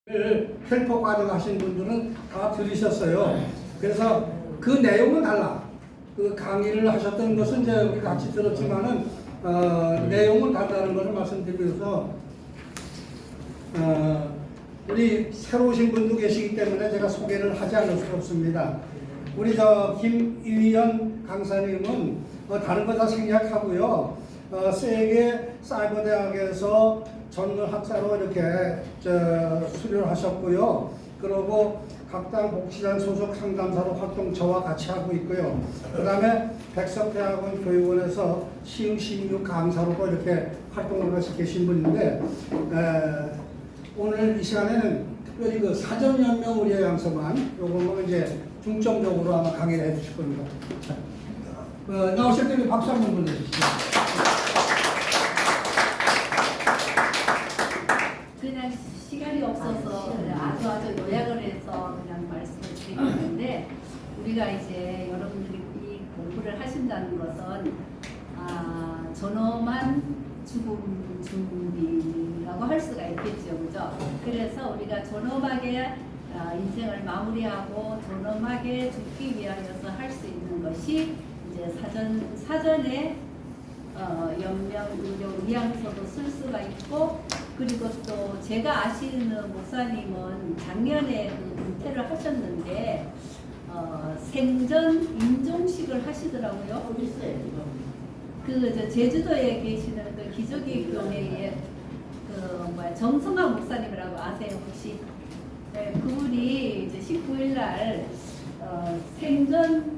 헬퍼 과정 하신 분들은 다 들으셨어요. 그래서 그 내용은 달라. 그 강의를 하셨던 것은 이제 우리 같이 들었지만은 내용은 다르다는 것을 말씀드리면서 우리 새로 오신 분도 계시기 때문에 제가 소개를 하지 않을 수 없습니다. 우리 김유현 강사님은 다른 거 다 생략하고요. 세계 사이버대학에서 전문학사로 이렇게 수료를 하셨고요. 그리고 각당 복지단 소속 상담사로 활동 저와 같이 하고 있고요. 그 다음에 백석대학원 교육원에서 시흥 강사로도 이렇게 활동을 하시고 계신 분인데 오늘 이 시간에는 특별히 그 사전연명 의료 양서만 요거는 이제 중점적으로 아마 강의를 해주실 겁니다. 나오실 때 박수 한번 보내주시죠. 그냥 시간이 없어서 아주 요약을 해서 그냥 말씀을 드리는데, 우리가 이제 여러분들이 이 공부를 하신다는 것은 존엄한 죽음 준비라고 할 수가 있겠죠, 그죠? 그래서 우리가 존엄하게 인생을 마무리하고 존엄하게 죽기 위하여서 할 수 있는 것이 이제 사전에 연명 의료 의향서도 쓸 수가 있고, 그리고 또 제가 아시는 목사님은 작년에 그 은퇴를 하셨는데 생전 임종식을 하시더라고요. 그 제주도에 계시는 그 기저귀 교회의 정성화 목사님이라고 아세요 혹시? 네, 그분이 이제 19일 날 생전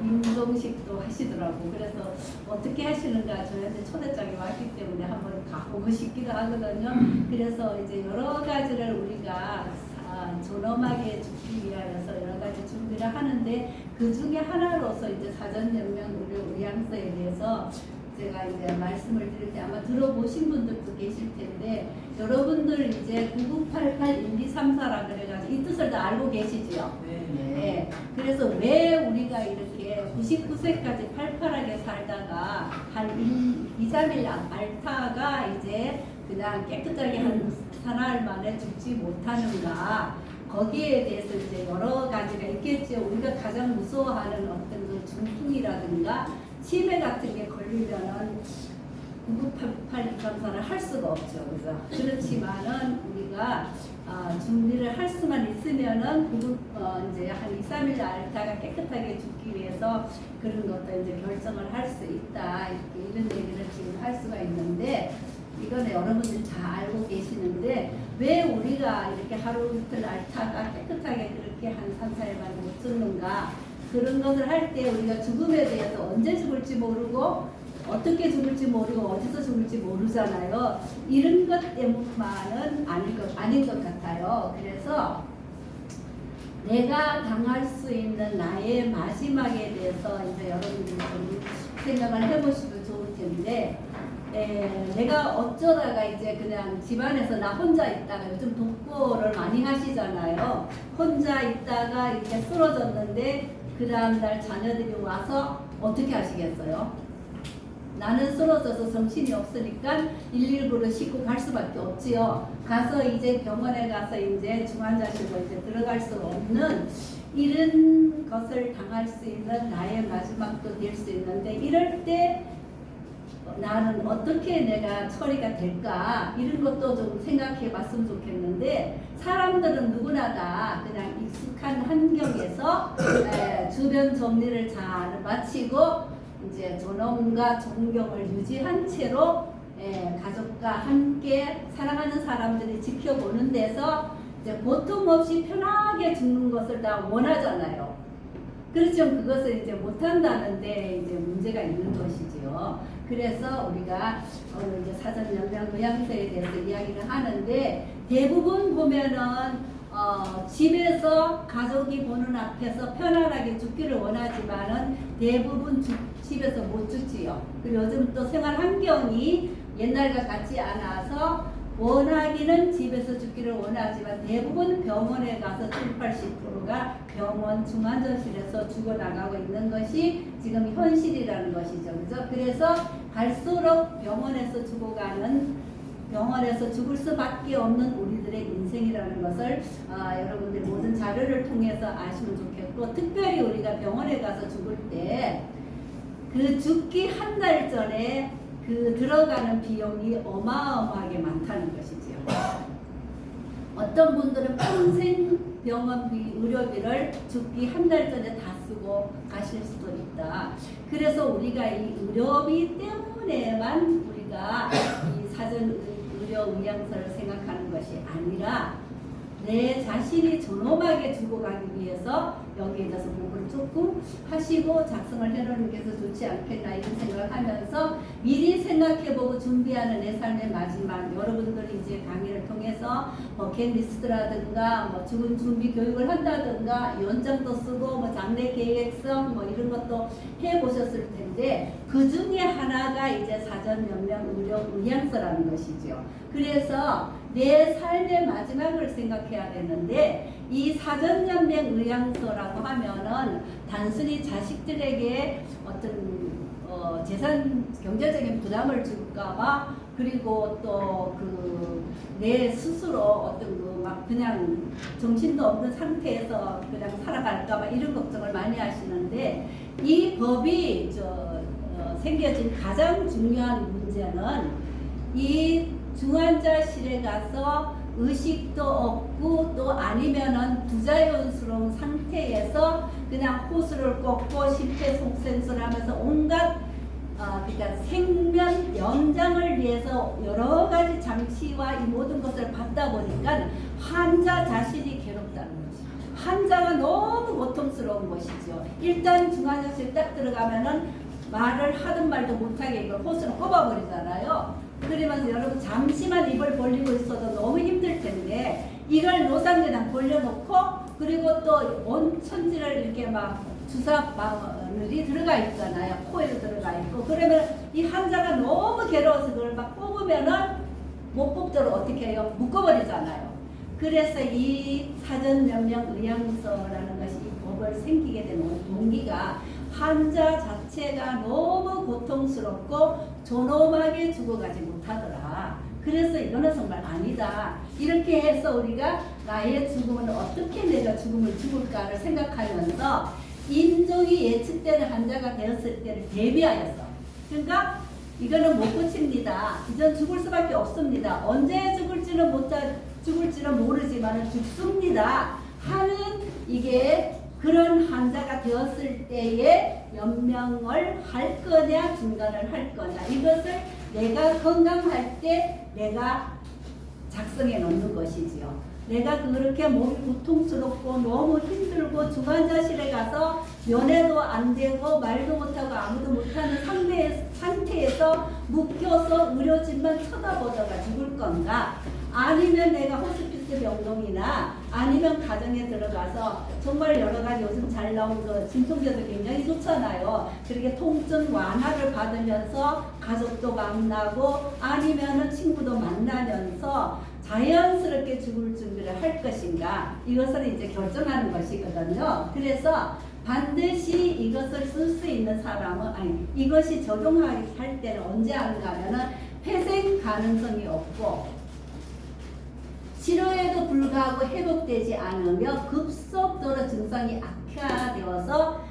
임종식도 하시더라고. 그래서 어떻게 하시는가 저희한테 초대장이 왔기 때문에 한번 가보고 싶기도 하거든요. 그래서 이제 여러 가지를 우리가 존엄하게 죽기 위하여서 여러 가지 준비를 하는데, 그 중에 하나로서 이제 사전연명 의향서에 대해서 제가 이제 말씀을 드릴 때 아마 들어보신 분들도 계실 텐데, 여러분들 이제 9988 인디34라 그래가지고 이 뜻을 다 알고 계시죠? 네. 그래서 왜 우리가 이렇게 99세까지 팔팔하게 살다가 한 2, 3일 앓다가 이제 그냥 깨끗하게 한 사나흘 만에 죽지 못하는가, 거기에 대해서 이제 여러 가지가 있겠죠. 우리가 가장 무서워하는 어떤 그 중풍이라든가 치매 같은 게 걸리면은 9988 인감사를 할 수가 없죠. 그죠? 그렇지만은 우리가 준비를 할 수만 있으면은 이제 한 2, 3일 앓다가 깨끗하게 죽기 위해서 그런 것도 이제 결정을 할 수 있다. 이런 얘기를 지금 할 수가 있는데, 이거는 여러분들이 다 알고 계시는데, 왜 우리가 이렇게 하루 이틀 앓다가 깨끗하게 그렇게 한 3, 4일 만에 못 죽는가? 그런 것을 할 때 우리가 죽음에 대해서 언제 죽을지 모르고 어떻게 죽을지 모르고 어디서 죽을지 모르잖아요. 이런 것 때문만은 아닌 것 같아요. 그래서 내가 당할 수 있는 나의 마지막에 대해서 이제 여러분들이 좀 생각을 해보시면 좋을 텐데, 내가 어쩌다가 이제 그냥 집안에서 나 혼자 있다가, 요즘 독거를 많이 하시잖아요. 혼자 있다가 이제 쓰러졌는데 그 다음날 자녀들이 와서 어떻게 하시겠어요? 나는 쓰러져서 정신이 없으니까 119를 싣고 갈 수밖에 없지요. 가서 이제 병원에 가서 이제 중환자실로 이제 들어갈 수 없는 이런 것을 당할 수 있는 나의 마지막도 될 수 있는데, 이럴 때 나는 어떻게 내가 처리가 될까, 이런 것도 좀 생각해 봤으면 좋겠는데, 사람들은 누구나 다 그냥 익숙한 환경에서 주변 정리를 잘 마치고 이제 존엄과 존경을 유지한 채로 가족과 함께 사랑하는 사람들이 지켜보는 데서 이제 고통 없이 편하게 죽는 것을 다 원하잖아요. 그렇지만 그것을 이제 못한다는데 이제 문제가 있는 것이지요. 그래서 우리가 오늘 이제 사전연명 의향서에 대해서 이야기를 하는데, 대부분 보면은 집에서 가족이 보는 앞에서 편안하게 죽기를 원하지만은 대부분 집에서 못 죽지요. 그리고 요즘 또 생활 환경이 옛날과 같지 않아서 원하기는 집에서 죽기를 원하지만 대부분 병원에 가서 70, 80%가 병원 중환자실에서 죽어나가고 있는 것이 지금 현실이라는 것이죠. 그죠? 그래서 갈수록 병원에서 죽어가는 병원에서 죽을 수밖에 없는 우리들의 인생이라는 것을 여러분들 모든 자료를 통해서 아시면 좋겠고, 특별히 우리가 병원에 가서 죽을 때 그 죽기 한 달 전에 그 들어가는 비용이 어마어마하게 많다는 것이지요. 어떤 분들은 평생 병원비, 의료비를 죽기 한 달 전에 다 쓰고 가실 수도 있다. 그래서 우리가 이 의료비 때문에만 우리가 이 사전 의료 의향서를 생각하는 것이 아니라 내 자신이 존엄하게 죽어가기 위해서 여기에 대해서 공부를 조금 하시고 작성을 해놓는 게 더 좋지 않겠나 이런 생각을 하면서 미리 생각해보고 준비하는 내 삶의 마지막, 여러분들이 이제 강의를 통해서 버킷리스트라든가 뭐 죽은 준비 교육을 한다든가 연장도 쓰고 뭐 장래 계획성 뭐 이런 것도 해보셨을 텐데, 그 중에 하나가 이제 사전 연명 의료 의향서라는 것이죠. 그래서 내 삶의 마지막을 생각해야 되는데, 이 사전연맹 의향서라고 하면은 단순히 자식들에게 어떤 재산 경제적인 부담을 줄까봐, 그리고 또 그 내 스스로 어떤 그 막 그냥 정신도 없는 상태에서 그냥 살아갈까봐 이런 걱정을 많이 하시는데, 이 법이 생겨진 가장 중요한 문제는 이 중환자실에 가서 의식도 없고 또 아니면은 부자연스러운 상태에서 그냥 호수를 꺾고 심폐소생술을 하면서 온갖 그러니까 생명 연장을 위해서 여러 가지 장치와 이 모든 것을 받다 보니까 환자 자신이 괴롭다는 거죠. 환자가 너무 고통스러운 것이죠. 일단 중환자실 딱 들어가면은 말을 하든 말도 못하게 이걸 호수를 꼽아버리잖아요. 그러면서 여러분 잠시만 입을 벌리고 있어도 너무 힘들 텐데, 이걸 노상대장 벌려놓고 그리고 또 온 천지를 이렇게 막 주사 바늘이 들어가 있잖아요. 코에도 들어가 있고. 그러면 이 환자가 너무 괴로워서 그걸 막 뽑으면은 못 뽑도록 어떻게 해요? 묶어버리잖아요. 그래서 이 사전명령 의향서라는 것이 이 법을 생기게 된 동기가 환자 자체가 너무 고통스럽고 존엄하게 죽어가지 못하더라. 그래서 이거는 정말 아니다. 이렇게 해서 우리가 나의 죽음은 어떻게 내가 죽음을 죽을까를 생각하면서 임종이 예측되는 환자가 되었을 때를 대비하였어. 그러니까 이거는 못 고칩니다. 이전 죽을 수밖에 없습니다. 언제 죽을지는 모르지만 죽습니다 하는, 이게 그런 환자가 되었을 때에 연명을 할 거냐 중단을 할 거냐, 이것을 내가 건강할 때 내가 작성해 놓는 것이지요. 내가 그렇게 몸이 고통스럽고 너무 힘들고 중환자실에 가서 면회도 안 되고 말도 못하고 아무도 못하는 상태에서 묶여서 의료진만 쳐다보다가 죽을 건가, 아니면 내가 호스피스 병동이나 아니면 가정에 들어가서 정말 여러 가지 요즘 잘 나온 거 진통제도 굉장히 좋잖아요. 그렇게 통증 완화를 받으면서 가족도 만나고 아니면은 친구도 만나면서 자연스럽게 죽을 준비를 할 것인가, 이것을 이제 결정하는 것이거든요. 그래서 반드시 이것을 쓸 수 있는 사람은, 아니 이것이 적용할 때는 언제 하는가 하면은 회생 가능성이 없고 치료에도 불구하고 회복되지 않으며 급속도로 증상이 악화되어서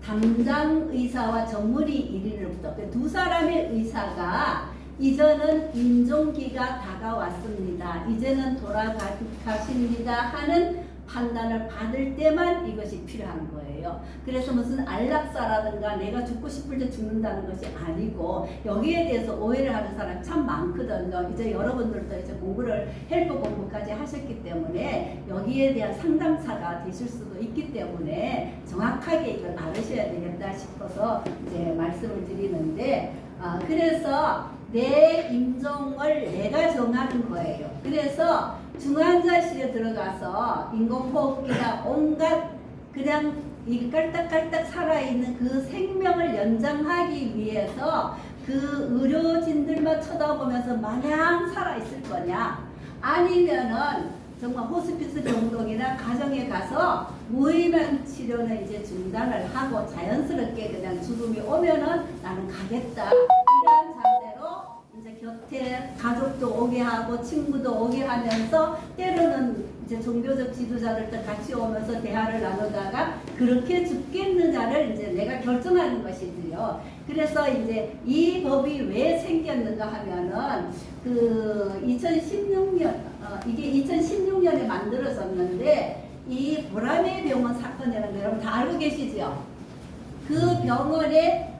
담당 의사와 전문의 1인으로부터 두 사람의 의사가 이제는 임종기가 다가왔습니다, 이제는 돌아가십니다 하는 판단을 받을 때만 이것이 필요한 거예요. 그래서 무슨 안락사라든가 내가 죽고 싶을 때 죽는다는 것이 아니고, 여기에 대해서 오해를 하는 사람 참 많거든요. 이제 여러분들도 이제 공부를 헬프 공부까지 하셨기 때문에 여기에 대한 상담사가 되실 수도 있기 때문에 정확하게 이걸 알으셔야 되겠다 싶어서 이제 말씀을 드리는데, 그래서 내 임종을 내가 정하는 거예요. 그래서 중환자실에 들어가서 인공호흡기나 온갖 그냥 이 깔딱깔딱 살아있는 그 생명을 연장하기 위해서 그 의료진들만 쳐다보면서 마냥 살아있을 거냐, 아니면은 정말 호스피스 병동이나 가정에 가서 무의미한 치료는 이제 중단을 하고 자연스럽게 그냥 죽음이 오면은 나는 가겠다, 이런 자세로 이제 곁에 가족도 오게 하고 친구도 오게 하면서 때로는 이제 종교적 지도자들도 같이 오면서 대화를 나누다가 그렇게 죽겠느냐를 이제 내가 결정하는 것이지요. 그래서 이제 이 법이 왜 생겼는가 하면은 그 2016년 이게 2016년에 만들어졌는데 이 보라매 병원 사건이라는 거 여러분 다 알고 계시죠? 그 병원에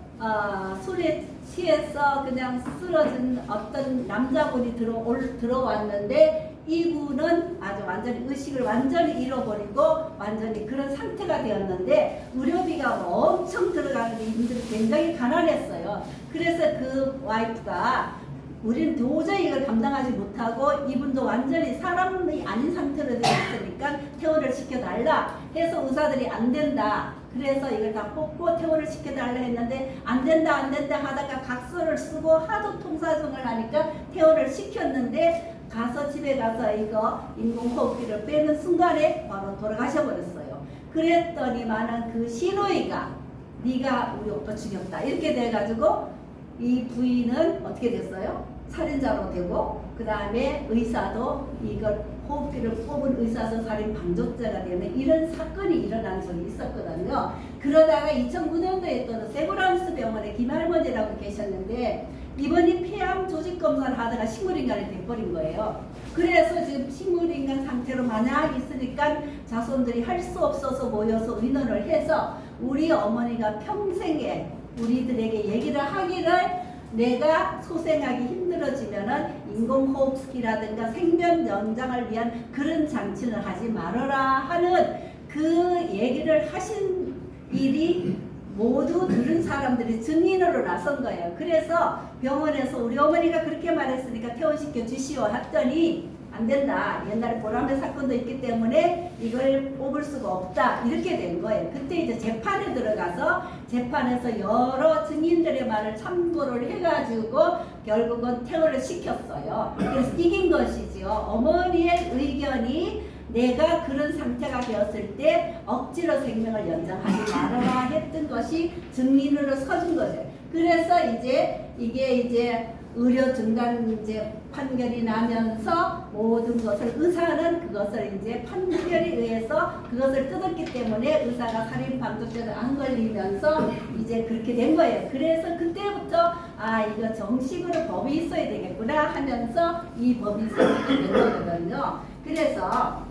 술에 취해서 그냥 쓰러진 어떤 남자분이 들어왔는데 이분은 아주 완전히 의식을 완전히 잃어버리고 완전히 그런 상태가 되었는데 의료비가 엄청 들어가는데 이분들이 굉장히 가난했어요. 그래서 그 와이프가 우리는 도저히 이걸 감당하지 못하고 이분도 완전히 사람이 아닌 상태로 되어 있으니까 퇴원을 시켜달라 해서 의사들이 안 된다. 그래서 이걸 다 뽑고 퇴원을 시켜달라 했는데 안 된다 하다가 각서를 쓰고 하도 통사정을 하니까 퇴원을 시켰는데 가서 집에 가서 이거 인공호흡기를 빼는 순간에 바로 돌아가셔 버렸어요. 그랬더니만은 그 시누이가 네가 우리 오빠 죽였다 이렇게 돼가지고 이 부인은 어떻게 됐어요? 살인자로 되고 그 다음에 의사도 이걸 호흡기를 뽑은 의사도 살인 방조죄가 되는 이런 사건이 일어난 적이 있었거든요. 그러다가 2009년도에 또 세브란스 병원에 김할머니라고 계셨는데 이번이 폐암 조직 검사를 하다가 식물인간이 돼버린 거예요. 그래서 지금 식물인간 상태로 만약 있으니까 자손들이 할 수 없어서 모여서 의논을 해서 우리 어머니가 평생에 우리들에게 얘기를 하기를 내가 소생하기 힘들어지면은 인공호흡기라든가 생명 연장을 위한 그런 장치는 하지 말아라 하는 그 얘기를 하신 일이 모두 들은 사람들이 증인으로 나선 거예요. 그래서 병원에서 우리 어머니가 그렇게 말했으니까 퇴원시켜 주시오 했더니 안 된다. 옛날에 보라매 사건도 있기 때문에 이걸 뽑을 수가 없다. 이렇게 된 거예요. 그때 이제 재판에 들어가서 재판에서 여러 증인들의 말을 참고를 해가지고 결국은 퇴원을 시켰어요. 그래서 이긴 것이지요. 어머니의 의견이 내가 그런 상태가 되었을 때 억지로 생명을 연장하지 말아라 했던 것이 증인으로 서준 거죠. 그래서 이제 이게 이제 의료 중단 이제 판결이 나면서 모든 것을 의사는 그것을 이제 판결에 의해서 그것을 뜯었기 때문에 의사가 살인 방조죄를 안 걸리면서 이제 그렇게 된 거예요. 그래서 그때부터 아 이거 정식으로 법이 있어야 되겠구나 하면서 이 법이 생기게 된 거거든요. 그래서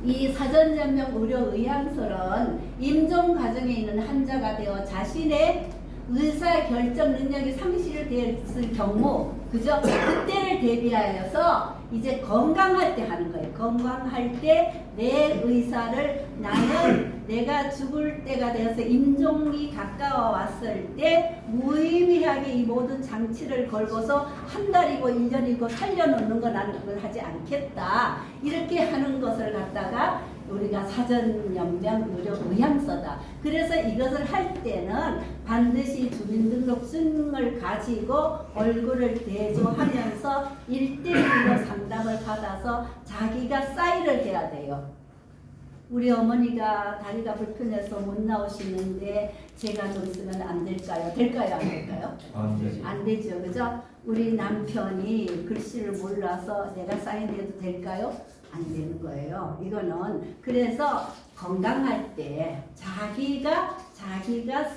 이 사전연명 의료의향설은 임종 과정에 있는 환자가 되어 자신의 의사 결정 능력이 상실됐을 경우, 그죠? 그때를 대비하여서 이제 건강할 때 하는 거예요. 건강할 때 내 의사를 나는 내가 죽을 때가 되어서 임종이 가까워 왔을 때 무의미하게 이 모든 장치를 걸고서 한 달이고 1년이고 살려놓는 거 나는 그걸 하지 않겠다. 이렇게 하는 것을 갖다가 우리가 사전연명 의료의향서다. 그래서 이것을 할 때는 반드시 주민등록증을 가지고 얼굴을 대조하면서 1:1로 상담을 받아서 자기가 사인을 해야 돼요. 우리 어머니가 다리가 불편해서 못 나오시는데 제가 좀 쓰면 안 될까요? 될까요? 안 될까요? 안 되죠. 그죠? 우리 남편이 글씨를 몰라서 내가 사인해도 될까요? 안 되는 거예요. 이거는 그래서 건강할 때 자기가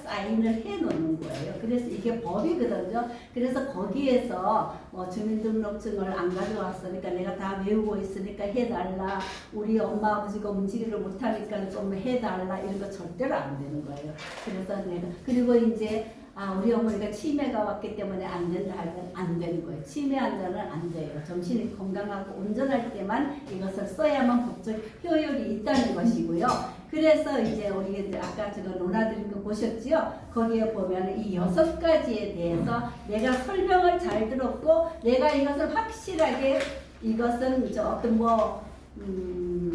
사인을 해 놓는 거예요. 그래서 이게 법이거든요. 그래서 거기에서 주민등록증을 안 가져왔으니까 내가 다 외우고 있으니까 해달라. 우리 엄마 아버지가 움직이를 못하니까 좀 해달라. 이런 거 절대로 안 되는 거예요. 그래서 내가 그리고 이제 우리 어머니가 치매가 왔기 때문에 안 된다 하면 안 되는 거예요. 치매 환자는 안 돼요. 정신이 건강하고 온전할 때만 이것을 써야만 법적 효력이 있다는 것이고요. 그래서 이제 우리 아까 제가 논하드린 거 보셨죠? 거기에 보면 이 6가지에 대해서 내가 설명을 잘 들었고 내가 이것을 확실하게 이것은 어떤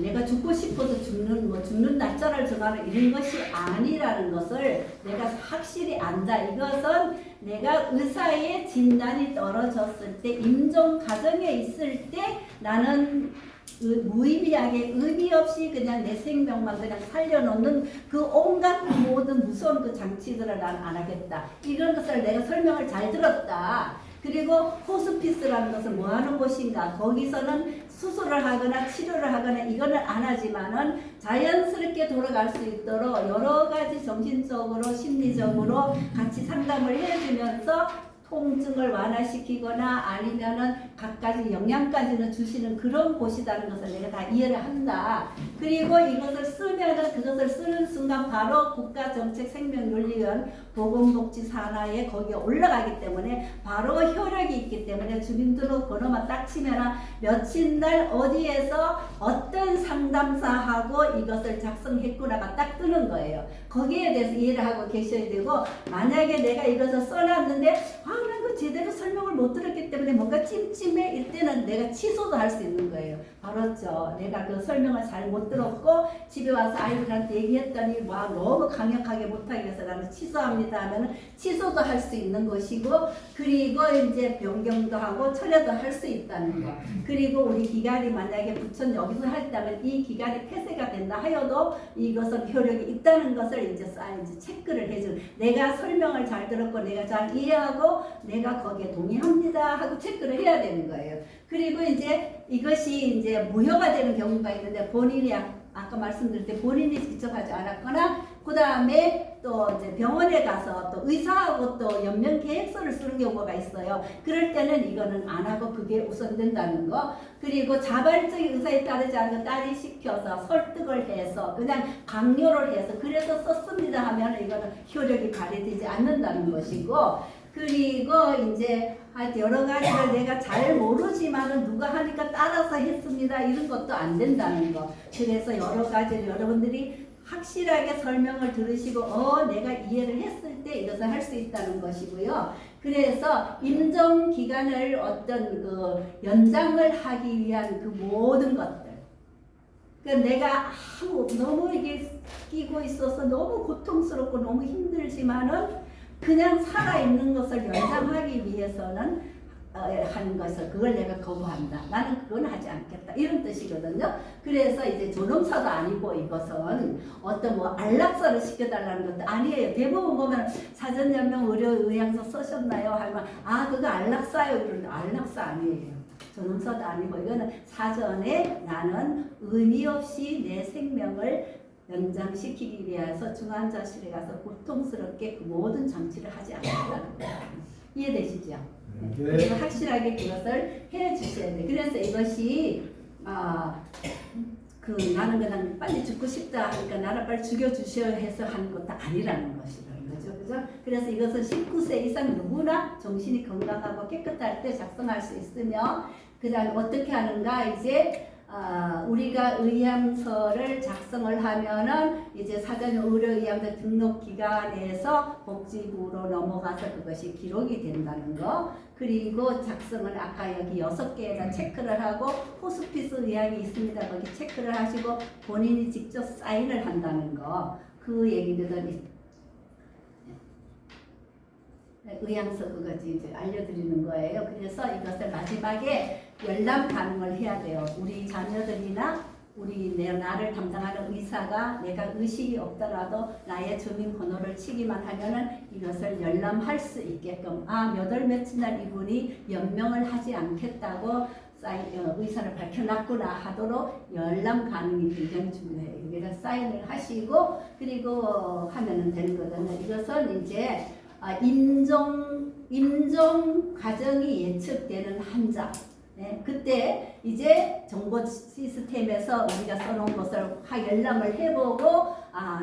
내가 죽고 싶어서 죽는 날짜를 정하는 이런 것이 아니라는 것을 내가 확실히 안다. 이것은 내가 의사의 진단이 떨어졌을 때 임종 과정에 있을 때 나는 무의미하게 의미 없이 그냥 내 생명만 그냥 살려놓는 그 온갖 모든 무서운 그 장치들을 난 안 하겠다. 이런 것을 내가 설명을 잘 들었다. 그리고 호스피스라는 것은 뭐 하는 곳인가? 거기서는 수술을 하거나 치료를 하거나 이거는 안 하지만은 자연스럽게 돌아갈 수 있도록 여러 가지 정신적으로 심리적으로 같이 상담을 해주면서 통증을 완화시키거나 아니면은 갖가지 영양까지는 주시는 그런 곳이라는 것을 내가 다 이해를 한다. 그리고 이것을 쓰면은 그것을 쓰는 순간 바로 국가정책생명윤리원 보건복지 산하에 거기에 올라가기 때문에 바로 효력이 있기 때문에 주민등록번호만 딱 치면은 며칠 날 어디에서 어떤 상담사하고 이것을 작성했구나가 딱 뜨는 거예요. 거기에 대해서 이해를 하고 계셔야 되고, 만약에 내가 이것을 써놨는데 난 그 제대로 설명을 못 들었기 때문에 뭔가 찜찜해 이때는 내가 취소도 할 수 있는 거예요. 바로죠. 내가 그 설명을 잘 못 들었고 집에 와서 아이들한테 얘기했더니 와 너무 강력하게 못하게 해서 나는 취소합니다 하면은 취소도 할 수 있는 것이고, 그리고 이제 변경도 하고 철회도 할 수 있다는 거. 그리고 우리 기간이 만약에 부천 여기서 했다면 이 기간이 폐쇄가 된다 하여도 이것은 효력이 있다는 것을 이제 체크를 해준, 내가 설명을 잘 들었고 내가 잘 이해하고 내가 거기에 동의합니다 하고 체크를 해야 되는 거예요. 그리고 이제 이것이 이제 무효가 되는 경우가 있는데 본인이 아까 말씀드릴 때 본인이 직접 하지 않았거나 그 다음에 또 이제 병원에 가서 또 의사하고 또 연명 계획서를 쓰는 경우가 있어요. 그럴 때는 이거는 안 하고 그게 우선된다는 거. 그리고 자발적인 의사에 따르지 않고 딸이 시켜서 설득을 해서 그냥 강요를 해서 그래서 썼습니다 하면 이거는 효력이 발휘되지 않는다는 것이고, 그리고 이제 여러 가지를 내가 잘 모르지만은 누가 하니까 따라서 했습니다 이런 것도 안 된다는 거. 그래서 여러 가지를 여러분들이 확실하게 설명을 들으시고 내가 이해를 했을 때 이것을 할 수 있다는 것이고요. 그래서 임종 기간을 어떤 그 연장을 하기 위한 그 모든 것들, 그러니까 내가 너무 이게 끼고 있어서 너무 고통스럽고 너무 힘들지만은 그냥 살아있는 것을 연장하기 위해서는 하는 것을 그걸 내가 거부한다. 나는 그건 하지 않겠다. 이런 뜻이거든요. 그래서 이제 존엄사도 아니고 이것은 어떤 뭐 안락사를 시켜달라는 것도 아니에요. 대부분 보면 사전연명 의료의향서 쓰셨나요? 하면 그거 안락사요. 이러는데 안락사 아니에요. 존엄사도 아니고 이거는 사전에 나는 의미 없이 내 생명을 연장시키기 위해서 중환자실에 가서 고통스럽게 그 모든 장치를 하지 않는다는 거예요. 이해되시죠? 그래서 확실하게 그것을 해 주셔야 돼. 그래서 이것이 나는 그냥 빨리 죽고 싶다 하니까 나를 빨리 죽여주셔 해서 하는 것도 아니라는 것이라는 거죠. 그죠? 그래서 이것은 19세 이상 누구나 정신이 건강하고 깨끗할 때 작성할 수 있으며, 그 다음 어떻게 하는가 이제 우리가 의향서를 작성을 하면은 이제 사전 의료의향서 등록기관에서 복지부로 넘어가서 그것이 기록이 된다는 거. 그리고 작성을 아까 여기 6개에다 체크를 하고 호스피스 의향이 있습니다. 거기 체크를 하시고 본인이 직접 사인을 한다는 거. 그 얘기들은 의향서 그거지 이제 알려드리는 거예요. 그래서 이것을 마지막에 열람 반응을 해야 돼요. 우리 자녀들이나 나를 담당하는 의사가 내가 의식이 없더라도 나의 주민번호를 치기만 하면은 이것을 열람할 수 있게끔 몇 월 며칠 날 이분이 연명을 하지 않겠다고 의사를 밝혀놨구나 하도록 열람 반응이 굉장히 중요해요. 여기다 사인을 하시고 그리고 하면은 되는 거거든요. 이것은 이제 임종 과정이 예측되는 환자. 네, 그때 이제 정보 시스템에서 우리가 써놓은 것을 열람을 해보고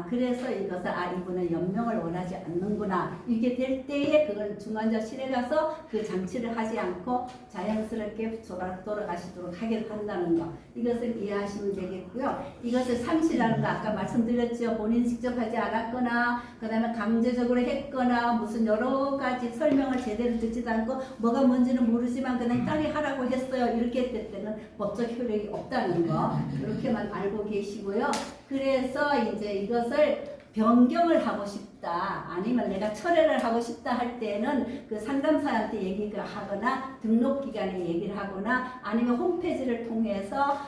그래서 이것을 이분은 연명을 원하지 않는구나 이게 될 때에 그걸 중환자실에 가서 그 장치를 하지 않고 자연스럽게 돌아가시도록 하게 한다는 거, 이것을 이해하시면 되겠고요. 이것을 상실하는 거 아까 말씀드렸죠. 본인이 직접 하지 않았거나 그 다음에 강제적으로 했거나 무슨 여러 가지 설명을 제대로 듣지도 않고 뭐가 뭔지는 모르지만 그냥 딸이 하라고 했어요. 이렇게 될 때는 법적 효력이 없다는 거 이렇게만 알고 계시고요. 그래서 이제 이것을 변경을 하고 싶다 아니면 내가 철회를 하고 싶다 할 때는 그 상담사한테 얘기를 하거나 등록기관에 얘기를 하거나 아니면 홈페이지를 통해서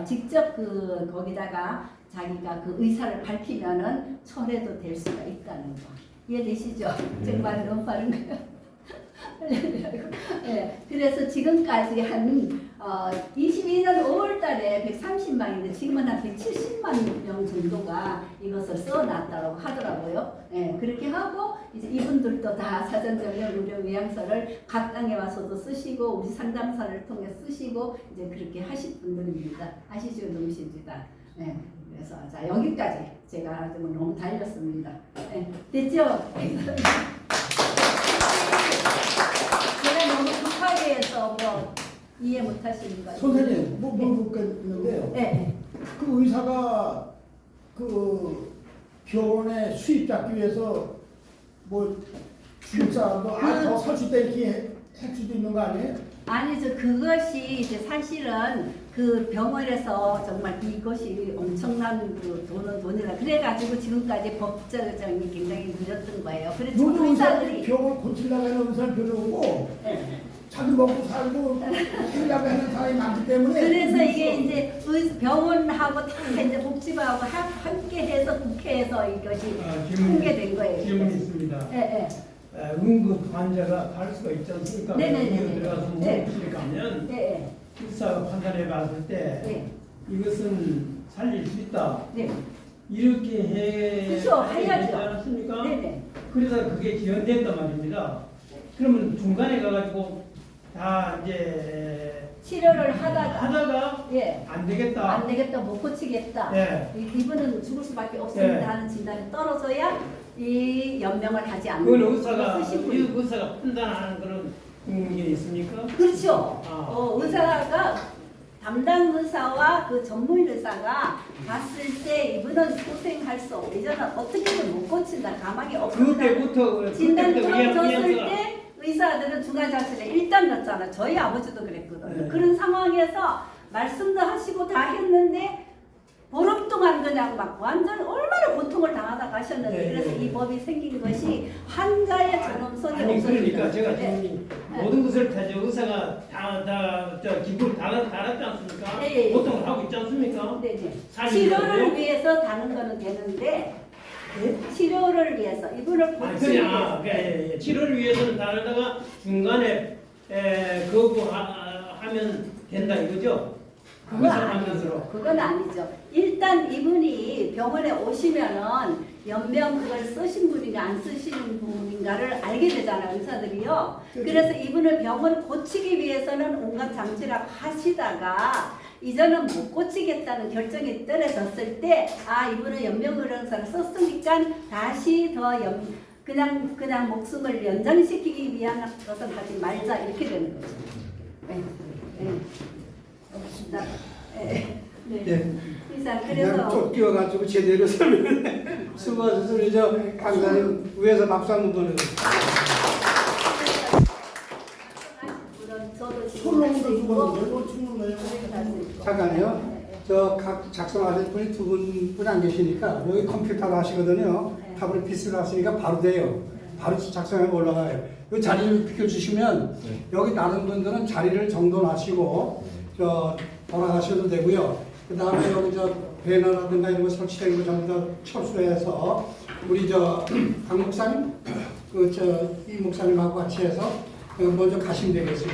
직접 거기다가 자기가 그 의사를 밝히면은 철회도 될 수가 있다는 거 이해되시죠? 정말 너무 빠른 거예요. 네, 그래서 지금까지 한 22년 5월 달에 130만인데 지금은 한 170만 명 정도가 이것을 써놨다고 하더라고요. 네, 그렇게 하고 이제 이분들도 다 사전정렬 무료 요양서를 각 땅에 와서도 쓰시고 우리 상담사를 통해 쓰시고 이제 그렇게 하실 분들입니다. 아시죠? 누구십니다. 네, 그래서 자 여기까지 제가 좀 너무 달렸습니다. 네, 됐죠? 제가 너무 급하게 해서 뭐 이해 못하시는 거 선생님, 뭐 물어볼 게 있는데요. 네. 그 의사가 그 병원에 수입 잡기 위해서 뭐 진짜 뭐더 살 수 있다 이렇게 할 수도 있는 거 아니에요? 아니죠. 그것이 이제 사실은 그 병원에서 정말 이것이 엄청난 그 돈이라 그래가지고 지금까지 법정이 굉장히 늦었던 거예요. 그래서 요즘 의사들이 병원 고치려고 하는 의사는 별로 없고 자기 먹고 살고 하려고 하는 사람이 많기 때문에 그래서 이게 이제 병원하고 다 이제 복지부하고 함께 해서 국회에서 이것이 통과된 거예요. 질문이 있습니다. 예, 응급 환자가 갈 수가 있지 않습니까? 네네네. 응급 들어가서 무엇을 가면 예, 예, 의사가 판단해 봤을 때 예, 이것은 살릴 수 있다. 네, 이렇게 해 그렇죠. 되지 해야죠. 않았습니까? 네네. 그래서 그게 지연됐단 말입니다. 그러면 중간에 가가지고 다 이제 치료를 하다가 하다가 예. 안 되겠다. 안 되겠다, 못 고치겠다. 예. 이분은 죽을 수밖에 없습니다 예. 하는 진단이 떨어져야 이 연명을 하지 않는 그건 거예요. 의사가 쓰신 이 분. 의사가 판단하는 그런 게 있습니까? 그렇죠. 아. 의사가 담당 의사와 그 전문 의사가 봤을 때 이분은 고생할 수 없고 이제는 어떻게든 못 고친다. 가망이 없다. 그때부터 진단이 떨어졌을 의학가 때 의사들은 중간장치를 일단 넣었잖아. 저희 아버지도 그랬거든요. 네. 그런 상황에서 말씀도 하시고 다 했는데 보름 동안 그냥 막 완전 얼마나 고통을 당하다 가셨는데 네, 그래서 네. 이 법이 생긴 것이 환자의 존엄성이 아니 없어진다. 그러니까 제가 네. 지금 네. 모든 것을 다 의사가 다 기부를 달았지 않습니까? 네, 네. 보통을 하고 있지 않습니까? 네네. 살리는 치료를 거예요? 위해서 다는 거는 되는데 치료를 위해서 이분을 아니 고치기 그냥 위해서 예. 치료를 위해서는 다르다가 중간에 거부하면 된다 이거죠? 그건 의사 아니죠. 판단으로. 그건 아니죠. 일단 이분이 병원에 오시면은 연명 그걸 쓰신 분인가 안 쓰시는 분인가를 알게 되잖아요, 의사들이요. 그래서 이분을 병을 고치기 위해서는 온갖 장치를 하시다가 이제는 못 고치겠다는 결정이 떨어졌을 때, 아 이분은 연명의료사를 썼으니까 다시 더 그냥 목숨을 연장시키기 위한 것은 하지 말자 이렇게 되는 거죠. 네. 네. 네. 예. 이상 그냥 그래서 쫓겨가지고 제대로 설명을 수고하셔서 우리 저 강사님 위에서 박수 한번 보내주세요. 저도 솔로몬도 죽었는데 뭐 죽는 거예요? 잠깐요. 저 각 작성하실 분이 두 분뿐이 안 계시니까 여기 컴퓨터로 하시거든요. 타블릿 PC로 하시니까 바로 돼요. 바로 작성해 올라가요. 이 자리를 비켜주시면 여기 다른 분들은 자리를 정돈하시고 저 돌아가셔도 되고요. 그 다음에 여기 저 배너라든가 이런 거 설치된 거 전부 다 철수해서 우리 저 강 목사님, 이 목사님하고 같이 해서 먼저 가시면 되겠습니다.